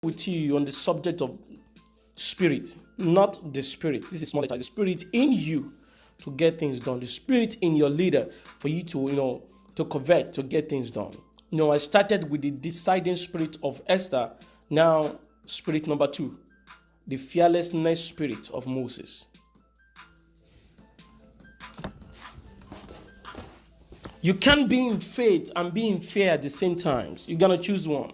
with you on the subject of spirit, not the spirit. This is small letter. The spirit in you to get things done. The spirit in your leader for you to, to convert, to get things done. I started with the deciding spirit of Esther. Now, spirit number 2, the fearlessness spirit of Moses. You can't be in faith and be in fear at the same time. You're going to choose one.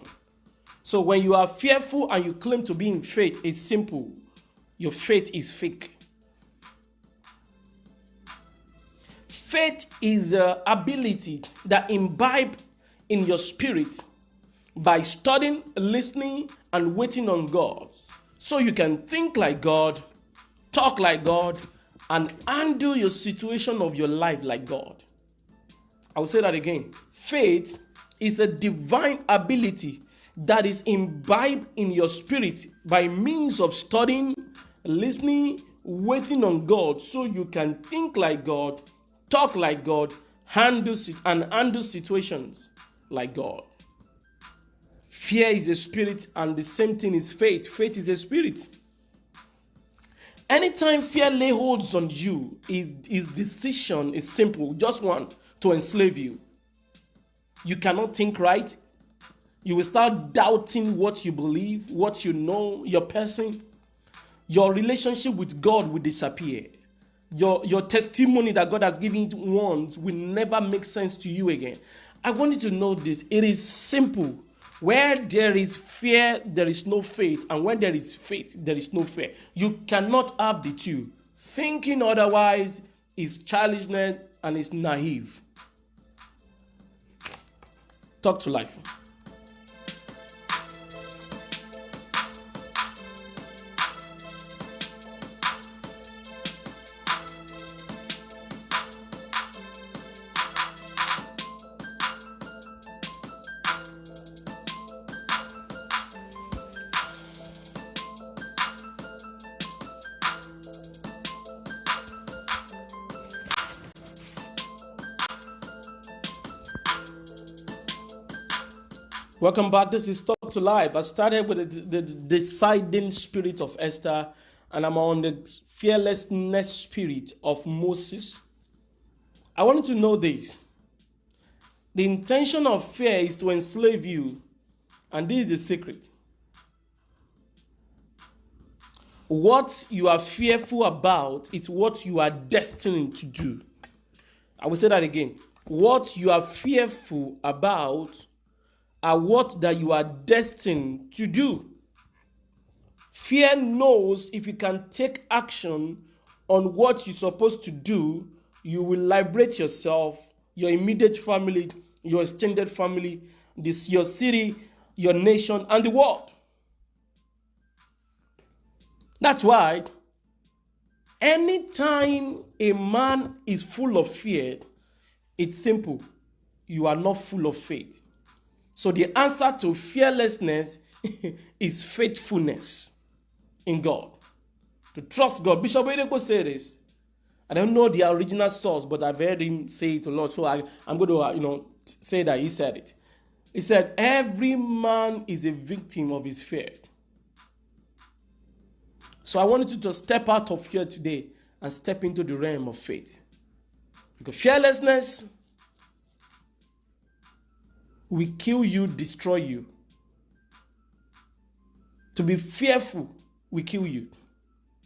So when you are fearful and you claim to be in faith, it's simple. Your faith is fake. Faith is the ability that imbibe in your spirit by studying, listening, and waiting on God. So you can think like God, talk like God, and handle your situation of your life like God. I will say that again. Faith is a divine ability that is imbibed in your spirit by means of studying, listening, waiting on God, so you can think like God, talk like God, handle situations like God. Fear is a spirit, and the same thing is faith. Faith is a spirit. Anytime fear lay holds on you, his decision is simple, just one: to enslave you. You cannot think right. You will start doubting what you believe, what you know, your person. Your relationship with God will disappear. Your testimony that God has given you once will never make sense to you again. I want you to know this. It is simple. Where there is fear, there is no faith. And when there is faith, there is no fear. You cannot have the two. Thinking otherwise is childishness and is naive. Talk to life. Welcome back. This is Talk to Life. I started with the deciding spirit of Esther, and I'm on the fearlessness spirit of Moses. I want you to know this. The intention of fear is to enslave you, and this is the secret. What you are fearful about is what you are destined to do. I will say that again. What you are fearful about are what that you are destined to do. Fear knows if you can take action on what you're supposed to do, you will liberate yourself, your immediate family, your extended family, your city, your nation, and the world. That's why anytime a man is full of fear, it's simple. You are not full of faith. So the answer to fearlessness is faithfulness in God. To trust God. Bishop Edeko said this. I don't know the original source, but I've heard him say it a lot. So I'm going to say that he said it. He said, every man is a victim of his fear. So I wanted you to step out of fear today and step into the realm of faith. Because fearlessness will kill you, destroy you. To be fearful will kill you.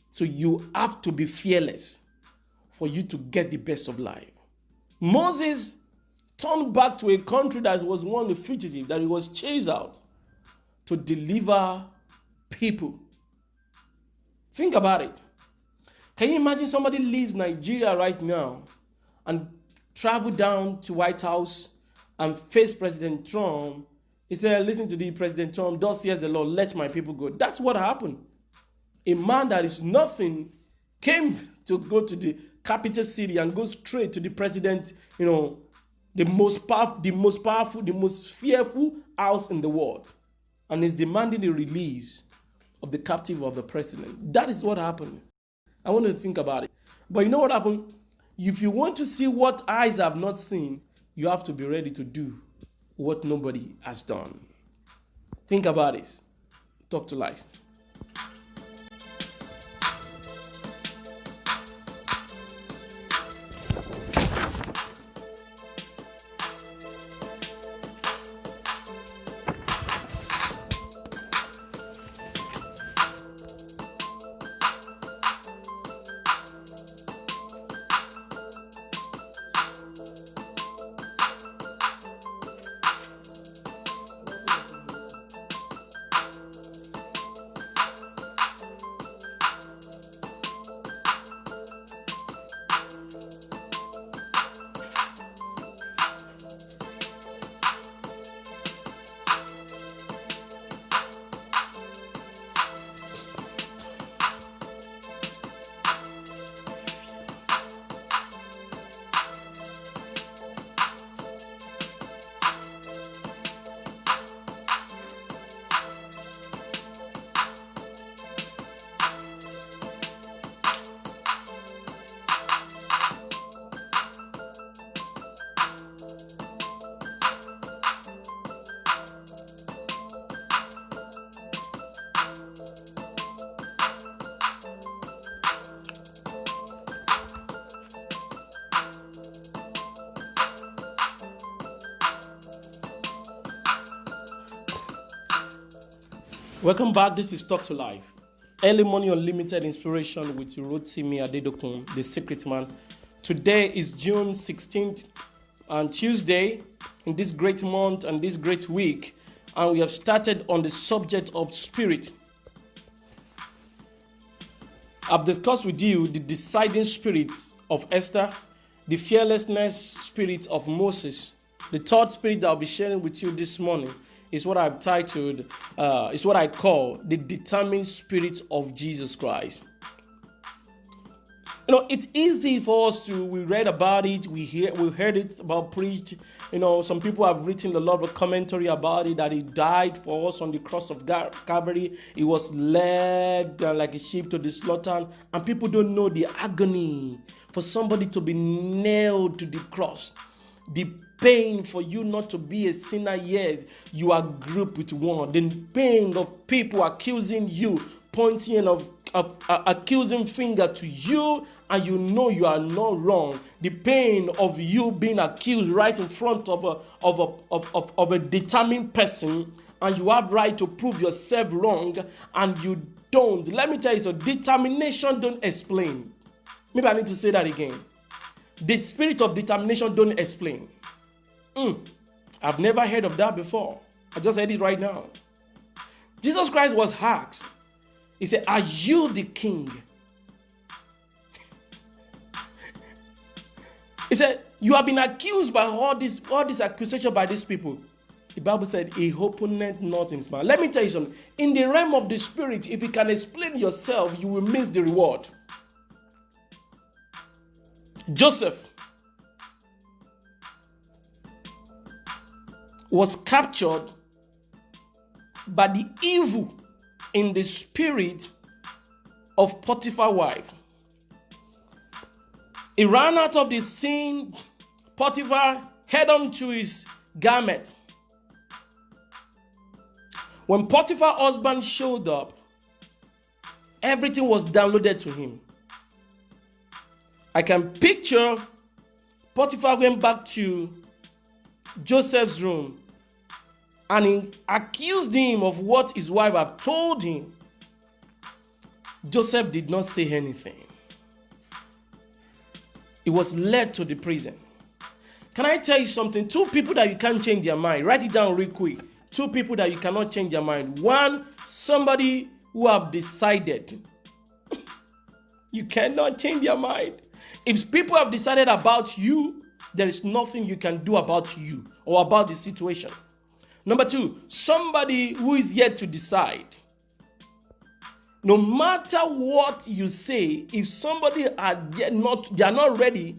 So you have to be fearless for you to get the best of life. Moses turned back to a country that was one of fugitive, that he was chased out to deliver people. Think about it. Can you imagine somebody leaves Nigeria right now and travel down to White House and face President Trump? He said, listen to the President Trump, thus says the Lord, let my people go. That's what happened. A man that is nothing came to go to the capital city and go straight to the president, the most powerful, the most fearful house in the world, and is demanding the release of the captive of the president. That is what happened. I want you to think about it. But you know what happened? If you want to see what eyes have not seen, you have to be ready to do what nobody has done. Think about it. Talk to Life. Welcome back. This is Talk to Life. Early morning unlimited inspiration with Rotimi Adedokun, the secret man. Today is June 16th and Tuesday in this great month and this great week. And we have started on the subject of spirit. I've discussed with you the deciding spirit of Esther, the fearlessness spirit of Moses. The third spirit that I'll be sharing with you this morning is what I've titled, is what I call the determined spirit of Jesus Christ. You know, it's easy for us we read about it, we heard it about preached. You know, some people have written a lot of commentary about it, that he died for us on the cross of Calvary. He was led like a sheep to the slaughter, and people don't know the agony for somebody to be nailed to the cross. The pain for you not to be a sinner, yes, you are grouped with one. The pain of people accusing you, pointing of accusing finger to you, and you know you are not wrong. The pain of you being accused right in front of a determined person, and you have right to prove yourself wrong, and you don't. Let me tell you, so determination don't explain. Maybe I need to say that again. The spirit of determination don't explain. I've never heard of that before. I just heard it right now. Jesus Christ was asked. He said, "Are you the king?" He said, "You have been accused by all this accusation by these people." The Bible said, "He opened not his mouth." Let me tell you something. In the realm of the spirit, if you can explain yourself, you will miss the reward. Joseph was captured by the evil in the spirit of Potiphar's wife. He ran out of the scene. Potiphar held on to his garment. When Potiphar's husband showed up, everything was downloaded to him. I can picture Potiphar going back to Joseph's room, and he accused him of what his wife had told him. Joseph did not say anything. He was led to the prison. Can I tell you something? Two people that you can't change their mind. Write it down real quick. Two people that you cannot change their mind. One, somebody who have decided. You cannot change their mind. If people have decided about you, there is nothing you can do about you or about the situation. Number two, somebody who is yet to decide. No matter what you say, if somebody they are not ready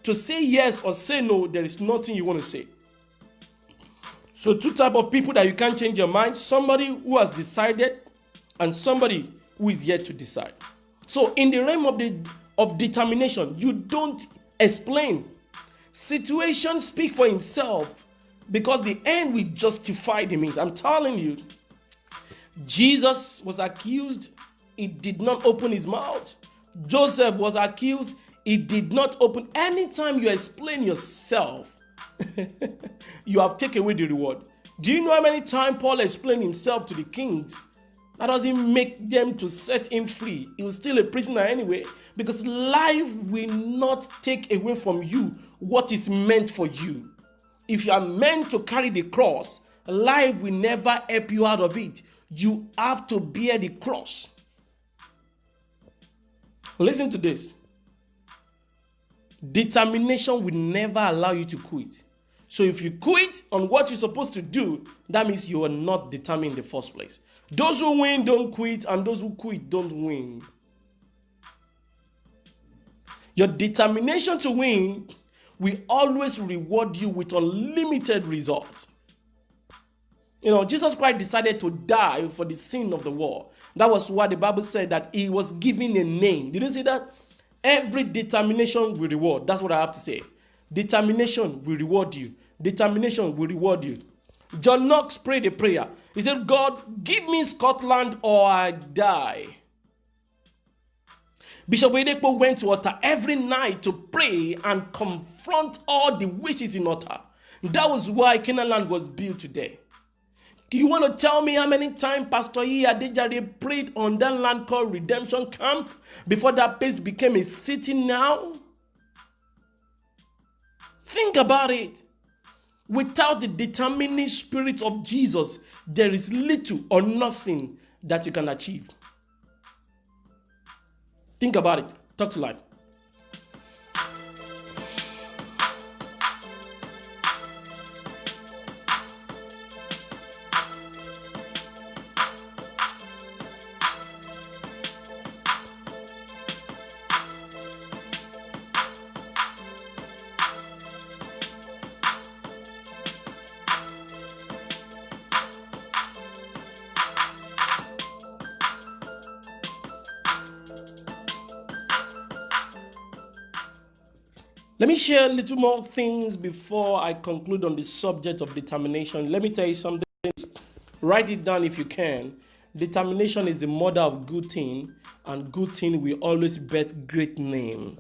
to say yes or say no, there is nothing you want to say. So two types of people that you can't change your mind: somebody who has decided and somebody who is yet to decide. So in the realm of determination, you don't explain. Situations speak for himself, because the end will justify the means. I'm telling you, Jesus was accused, he did not open his mouth. Joseph was accused, he did not open. Anytime you explain yourself, you have taken away the reward. Do you know how many times Paul explained himself to the kings? That doesn't make them to set him free. He was still a prisoner anyway, because life will not take away from you what is meant for you. If you are meant to carry the cross, life will never help you out of it. You have to bear the cross. Listen to this. Determination will never allow you to quit. So if you quit on what you're supposed to do, that means you are not determined in the first place. Those who win don't quit, and those who quit don't win. Your determination to win will always reward you with unlimited results. You know, Jesus Christ decided to die for the sin of the world. That was why the Bible said that he was given a name. Did you see that? Every determination will reward. That's what I have to say. Determination will reward you. Determination will reward you. John Knox prayed a prayer. He said, God, give me Scotland or I die. Bishop Oyedepo went to altar every night to pray and confront all the wishes in altar. That was why Canaan land was built today. Do you want to tell me how many times Pastor E. Adejare prayed on that land called Redemption Camp before that place became a city now? Think about it. Without the determining spirit of Jesus, there is little or nothing that you can achieve. Think about it. Talk to life. Let me share a little more things before I conclude on the subject of determination. Let me tell you something. Write it down if you can. Determination is the mother of good thing, and good thing will always bet great name.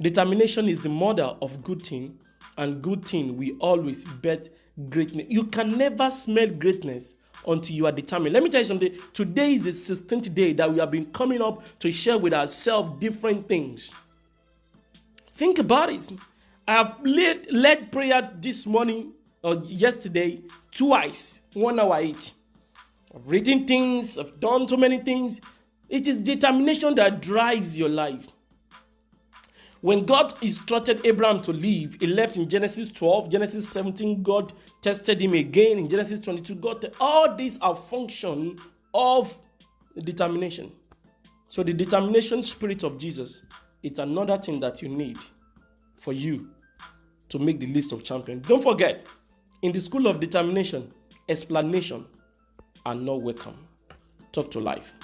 Determination is the mother of good thing, and good thing will always bet great name. You can never smell greatness until you are determined. Let me tell you something. Today is the 16th day that we have been coming up to share with ourselves different things. Think about it. I have led prayer this morning or yesterday twice, 1 hour each. I've written things, I've done so many things. It is determination that drives your life. When God instructed Abraham to leave, he left in Genesis 12, Genesis 17, God tested him again. In Genesis 22, all these are function of determination. So the determination spirit of Jesus, it's another thing that you need for you to make the list of champions. Don't forget, in the school of determination, explanation are not welcome. Talk to life.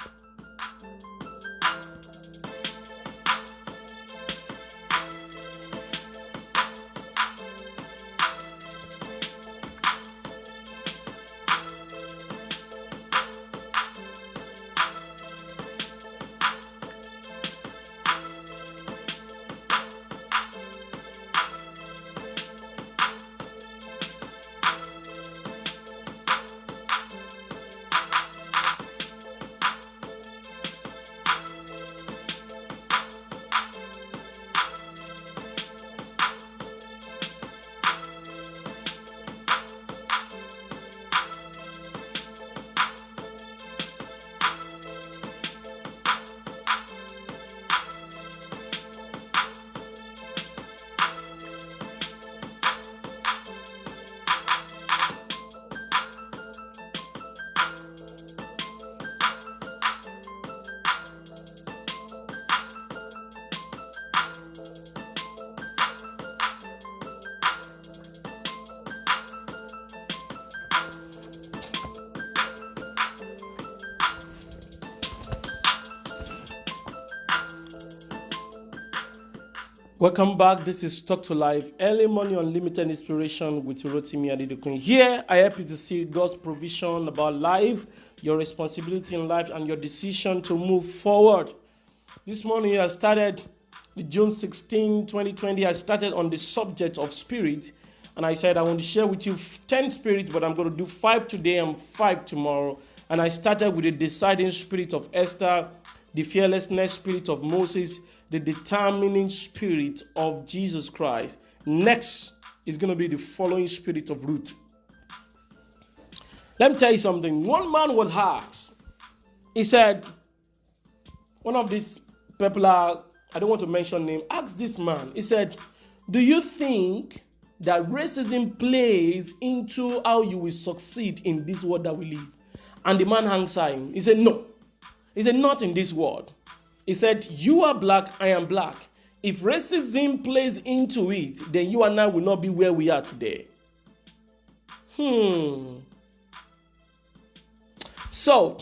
Welcome back. This is Talk to Life, early morning unlimited inspiration with Rotimi Adedokun. Here, I help you to see God's provision about life your responsibility in life, and your decision to move forward. This morning I started, June 16, 2020, I started on the subject of spirit, and I said I want to share with you 10 spirits, but I'm going to do 5 today and 5 tomorrow. And I started with the deciding spirit of Esther, the fearlessness spirit of Moses, the determining spirit of Jesus Christ. Next is going to be the following spirit of Ruth. Let me tell you something. One man was asked, he said, one of these popular, I don't want to mention name, asked this man, he said, do you think that racism plays into how you will succeed in this world that we live? And the man answered him, he said, no. He said, not in this world. He said, you are black, I am black. If racism plays into it, then you and I will not be where we are today. So,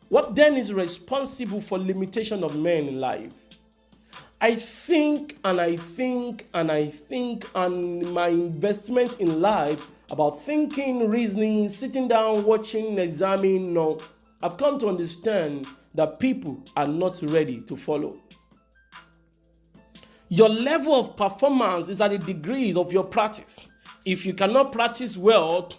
what then is responsible for limitation of men in life? I think and my investment in life about thinking, reasoning, sitting down, watching, examining, no, I've come to understand that people are not ready to follow. Your level of performance is at the degree of your practice. If you cannot practice well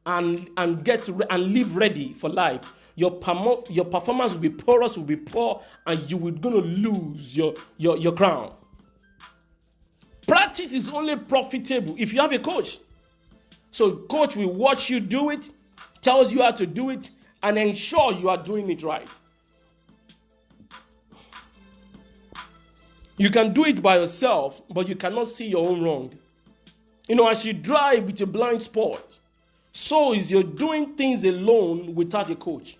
and live ready for life, your performance will be porous, will be poor, and you will going to lose your crown. Practice is only profitable if you have a coach. So coach will watch you do it, tells you how to do it, and ensure you are doing it right. You can do it by yourself, but you cannot see your own wrong. You know, as you drive with a blind spot, so is you're doing things alone without a coach.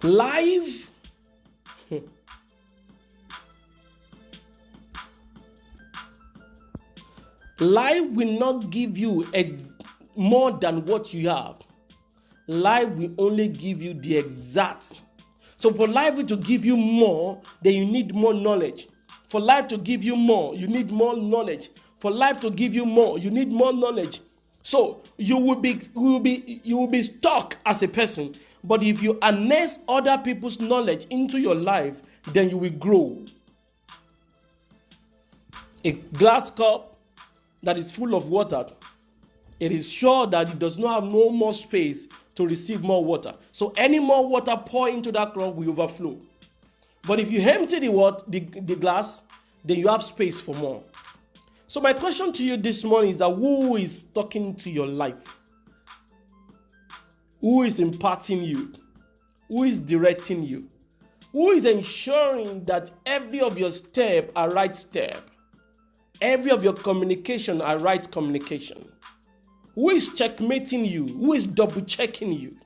Life will not give you more than what you have. Life will only give you the exact. So for life to give you more, then you need more knowledge. For life to give you more, you need more knowledge. For life to give you more, you need more knowledge. So you will be stuck as a person. But if you harness other people's knowledge into your life, then you will grow. A glass cup that is full of water, it is sure that it does not have no more space to receive more water. So any more water pour into that cup will overflow. But if you empty the glass, then you have space for more. So my question to you this morning is that who is talking to your life? Who is imparting you? Who is directing you? Who is ensuring that every of your steps are right step? Every of your communication are right communication? Who is checkmating you? Who is double checking you?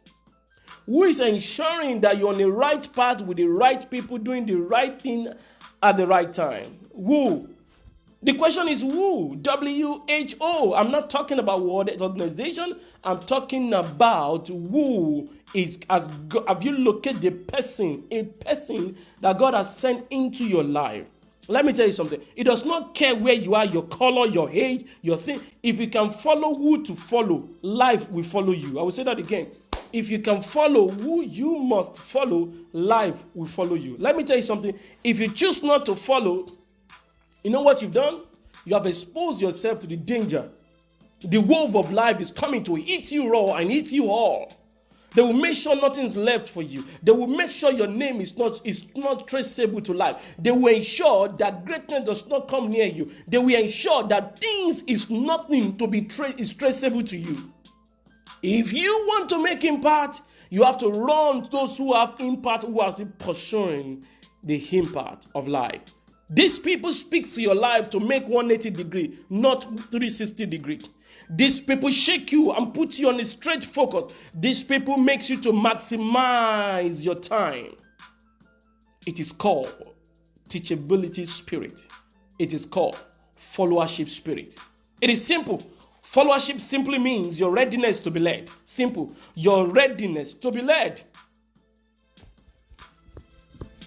Who is ensuring that you're on the right path with the right people doing the right thing at the right time? Who? The question is who? WHO. I'm not talking about World Health Organization. I'm talking about who is, have you located the person, a person that God has sent into your life? Let me tell you something. It does not care where you are, your color, your age, your thing. If you can follow who to follow, life will follow you. I will say that again. If you can follow who you must follow, life will follow you. Let me tell you something. If you choose not to follow, you know what you've done? You have exposed yourself to the danger. The wolf of life is coming to eat you raw and eat you all. They will make sure nothing's left for you. They will make sure your name is not traceable to life. They will ensure that greatness does not come near you. They will ensure that things is nothing to be traceable to you. If you want to make impact, you have to run those who have impact, who are pursuing the impact of life. These people speak to your life to make 180 degree, not 360 degree. These people shake you and put you on a straight focus. These people makes you to maximize your time. It is called teachability spirit. It is called followership spirit. It is simple. Followership simply means your readiness to be led. Simple. Your readiness to be led.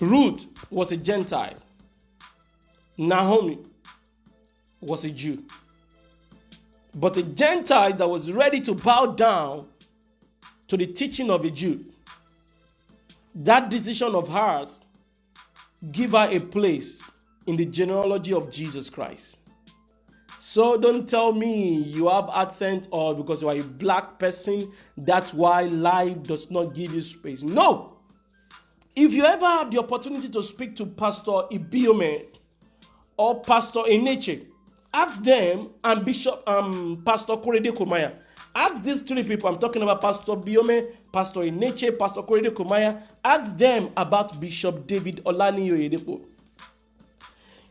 Ruth was a Gentile. Naomi was a Jew. but a Gentile that was ready to bow down to the teaching of a Jew. That decision of hers give her a place in the genealogy of Jesus Christ. So don't tell me you have accent or because you are a black person, that's why life does not give you space. No. If you ever have the opportunity to speak to Pastor Ibiome or Pastor Eneche, ask them, and Bishop Pastor Korede Komaya. Ask these three people. I'm talking about Pastor Biome, Pastor Eneche, Pastor Korede Komaya. Ask them about Bishop David Olaniyi Oyedepo.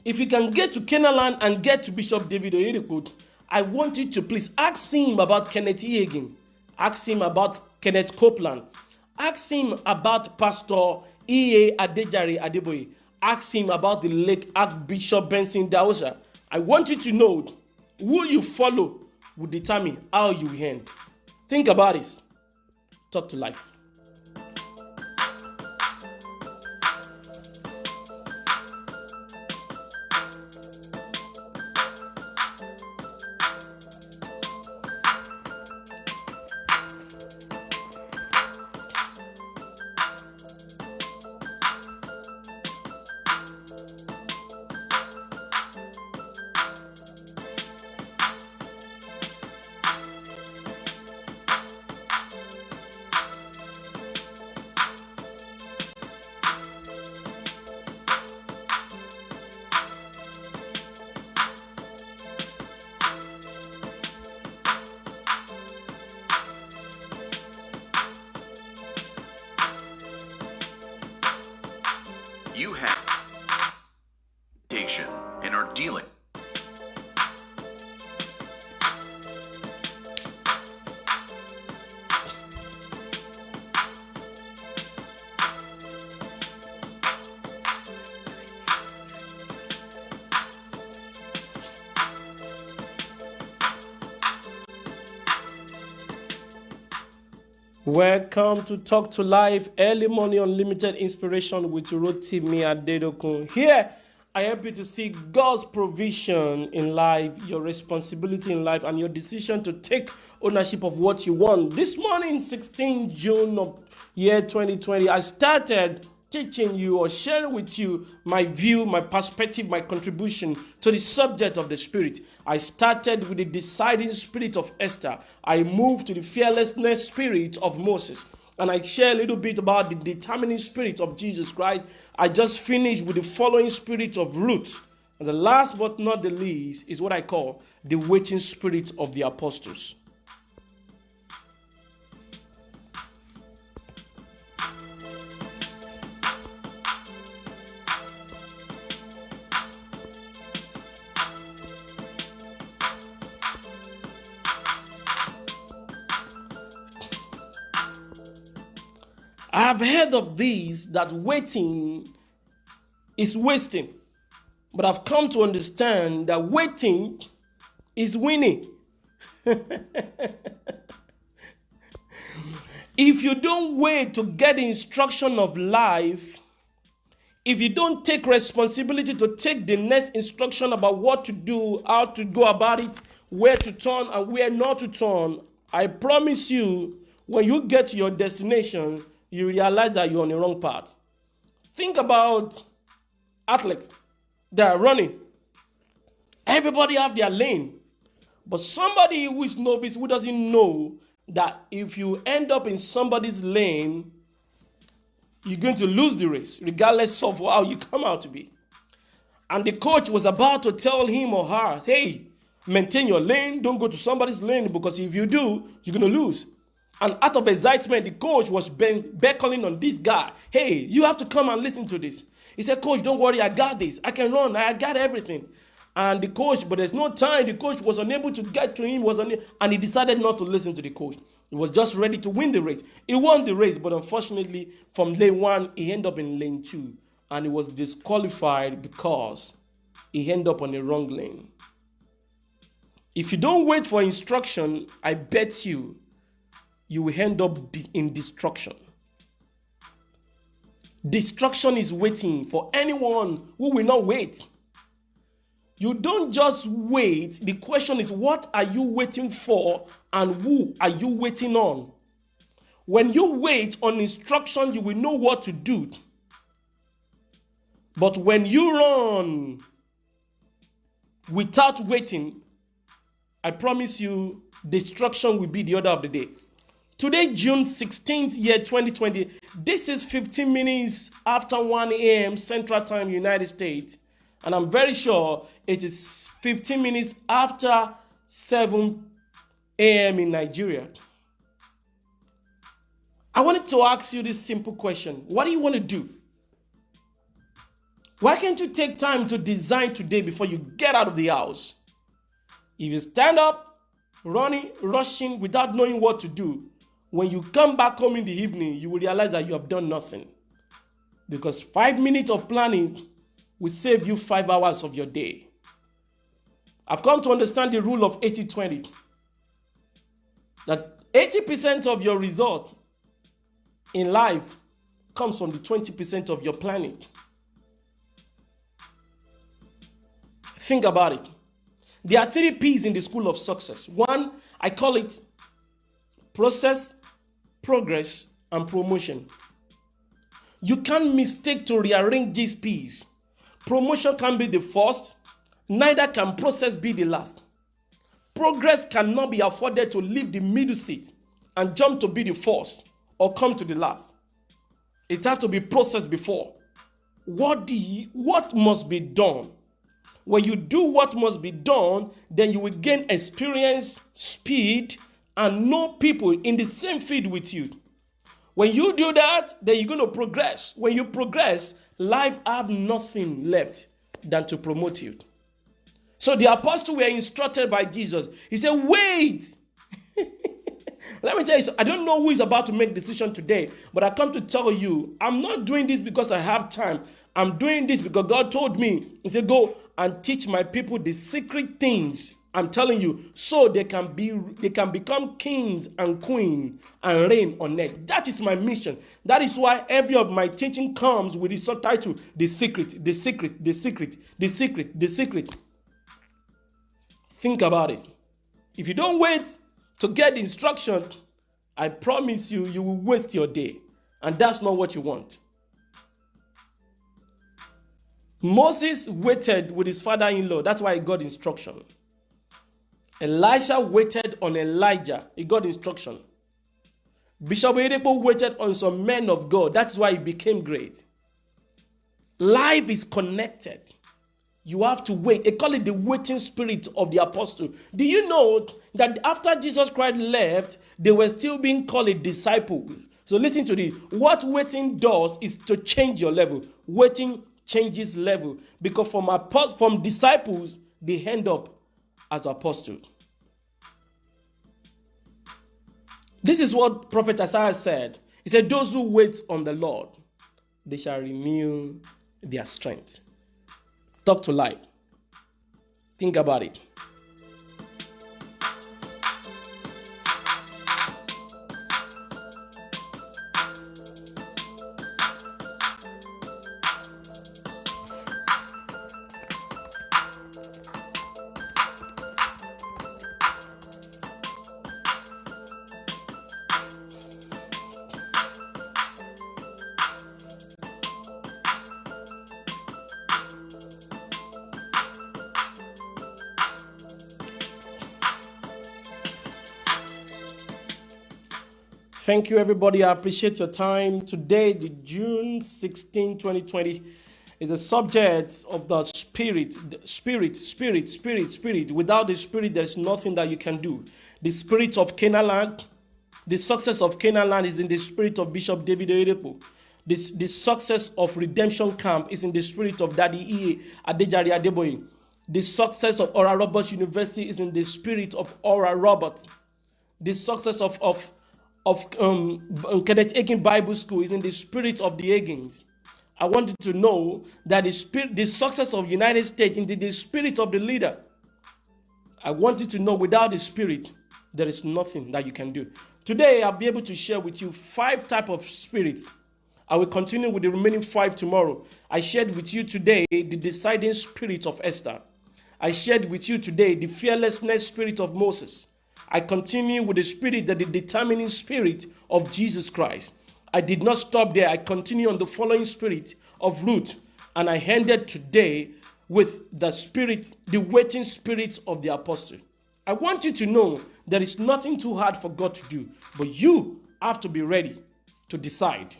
If you can get to Canaan and get to Bishop David Oyedepo, I want you to please ask him about Kenneth Egan. Ask him about Kenneth Copeland. Ask him about Pastor E.A. Adejare Adeboye. Ask him about the late Archbishop Benson Daosha. I want you to know who you follow will determine how you end. Think about this. Talk to life. You have patient and are dealing. Welcome to Talk to Life, early morning unlimited inspiration with Rotimi Adedokun. Here, I help you to see God's provision in life, your responsibility in life, and your decision to take ownership of what you want. This morning, 16 June of year 2020, I started teaching you or sharing with you my view, my perspective, my contribution to the subject of the Spirit. I started with the deciding spirit of Esther. I moved to the fearlessness spirit of Moses. And I share a little bit about the determining spirit of Jesus Christ. I just finished with the following spirit of Ruth. And the last but not the least is what I call the waiting spirit of the apostles. I have heard of these that waiting is wasting, but I've come to understand that waiting is winning. If you don't wait to get the instruction of life, if you don't take responsibility to take the next instruction about what to do, how to go about it, where to turn and where not to turn, I promise you, when you get to your destination, you realize that you're on the wrong path. Think about athletes that are running. Everybody have their lane. But somebody who is novice, who doesn't know that if you end up in somebody's lane, you're going to lose the race, regardless of how you come out to be. And the coach was about to tell him or her, hey, maintain your lane, don't go to somebody's lane, because if you do, you're going to lose. And out of excitement, the coach was beckoning on this guy. Hey, you have to come and listen to this. He said, coach, don't worry, I got this. I can run, I got everything. And the coach, but there's no time. The coach was unable to get to him, and he decided not to listen to the coach. He was just ready to win the race. He won the race, but unfortunately, from lane 1, he ended up in lane 2. And he was disqualified because he ended up on the wrong lane. If you don't wait for instruction, I bet you will end up in destruction. Destruction is waiting for anyone who will not wait. You don't just wait. The question is, what are you waiting for and who are you waiting on? When you wait on instruction, you will know what to do. But when you run without waiting, I promise you, destruction will be the order of the day. Today, June 16th, year 2020, this is 15 minutes after 1 a.m. Central Time, United States. And I'm very sure it is 15 minutes after 7 a.m. in Nigeria. I wanted to ask you this simple question. What do you want to do? Why can't you take time to design today before you get out of the house? If you stand up, running, rushing without knowing what to do, when you come back home in the evening, you will realize that you have done nothing. Because 5 minutes of planning will save you 5 hours of your day. I've come to understand the rule of 80-20. That 80% of your result in life comes from the 20% of your planning. Think about it. There are 3 P's in the school of success. One, I call it process, progress, and promotion. You can't mistake to rearrange these P's. Promotion can be the first, neither can process be the last. Progress cannot be afforded to leave the middle seat and jump to be the first or come to the last. It has to be processed before. What must be done? When you do what must be done, then you will gain experience, speed, and know people in the same field with you. When you do that, then you're going to progress. When you progress, life have nothing left than to promote you. So the apostles were instructed by Jesus. He said, wait. Let me tell you, I don't know who is about to make a decision today, but I come to tell you, I'm not doing this because I have time. I'm doing this because God told me. He said, go and teach my people the secret things. I'm telling you, so they can become kings and queens and reign on earth. That is my mission. That is why every of my teaching comes with the subtitle, The Secret, The Secret, The Secret, The Secret, The Secret. Think about it. If you don't wait to get the instruction, I promise you, you will waste your day. And that's not what you want. Moses waited with his father-in-law. That's why he got instruction. Elisha waited on Elijah. He got instruction. Bishop Oyedepo waited on some men of God. That's why he became great. Life is connected. You have to wait. They call it the waiting spirit of the apostle. Do you know that after Jesus Christ left, they were still being called a disciple? So listen to this. What waiting does is to change your level. Waiting changes level. Because from disciples, they end up as apostles. This is what Prophet Isaiah said. He said, those who wait on the Lord, they shall renew their strength. Talk to life. Think about it. Thank you, everybody. I appreciate your time. Today, the June 16, 2020, is the subject of the spirit. Spirit. Without the spirit, there's nothing that you can do. The spirit of Canaan land, the success of Canaan land is in the spirit of Bishop David Oyedepo. The success of Redemption Camp is in the spirit of Daddy E. Adejari Adeboye. The success of Oral Roberts University is in the spirit of Oral Robert. The success of Kenneth Hagin Bible School is in the spirit of the Hagins. I want you to know that the success of the United States is in the spirit of the leader. I want you to know without the spirit, there is nothing that you can do. Today, I'll be able to share with you 5 types of spirits. I will continue with the remaining 5 tomorrow. I shared with you today the deciding spirit of Esther. I shared with you today the fearlessness spirit of Moses. I continue with the spirit, the determining spirit of Jesus Christ. I did not stop there. I continue on the following spirit of Ruth. And I ended today with the spirit, the waiting spirit of the apostle. I want you to know there is nothing too hard for God to do, but you have to be ready to decide.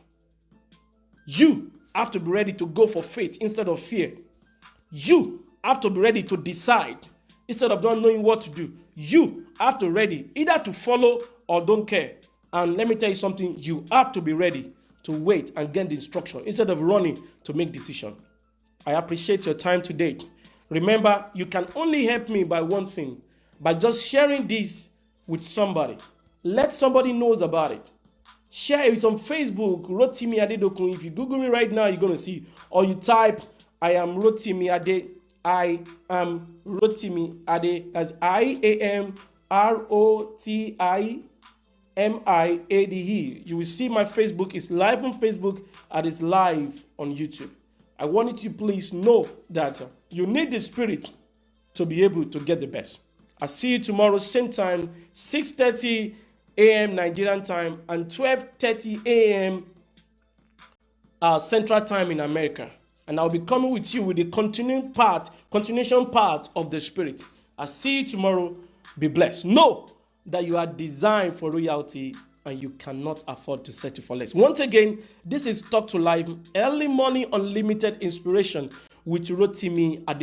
You have to be ready to go for faith instead of fear. You have to be ready to decide instead of not knowing what to do. You have to be ready either to follow or don't care. And let me tell you something, you have to be ready to wait and get the instruction instead of running to make decision. I appreciate your time today. Remember, you can only help me by one thing, by just sharing this with somebody. Let somebody knows about it. Share it on Facebook, Rotimi Adedokun. If you Google me right now, you're going to see. Or you type, I am Rotimi Ade. I am Rotimi Ade as IAMROTIMIADE. You will see my Facebook is live on Facebook and it's live on YouTube. I want you to please know that you need the spirit to be able to get the best. I'll see you tomorrow, same time, 6:30 a.m. Nigerian time and 12:30 a.m. Central time in America. And I'll be coming with you with the continuation part of the spirit. I'll see you tomorrow. Be blessed. Know that you are designed for royalty and you cannot afford to settle for less. Once again, this is Talk to Life, early morning unlimited inspiration with Rotimi Ade.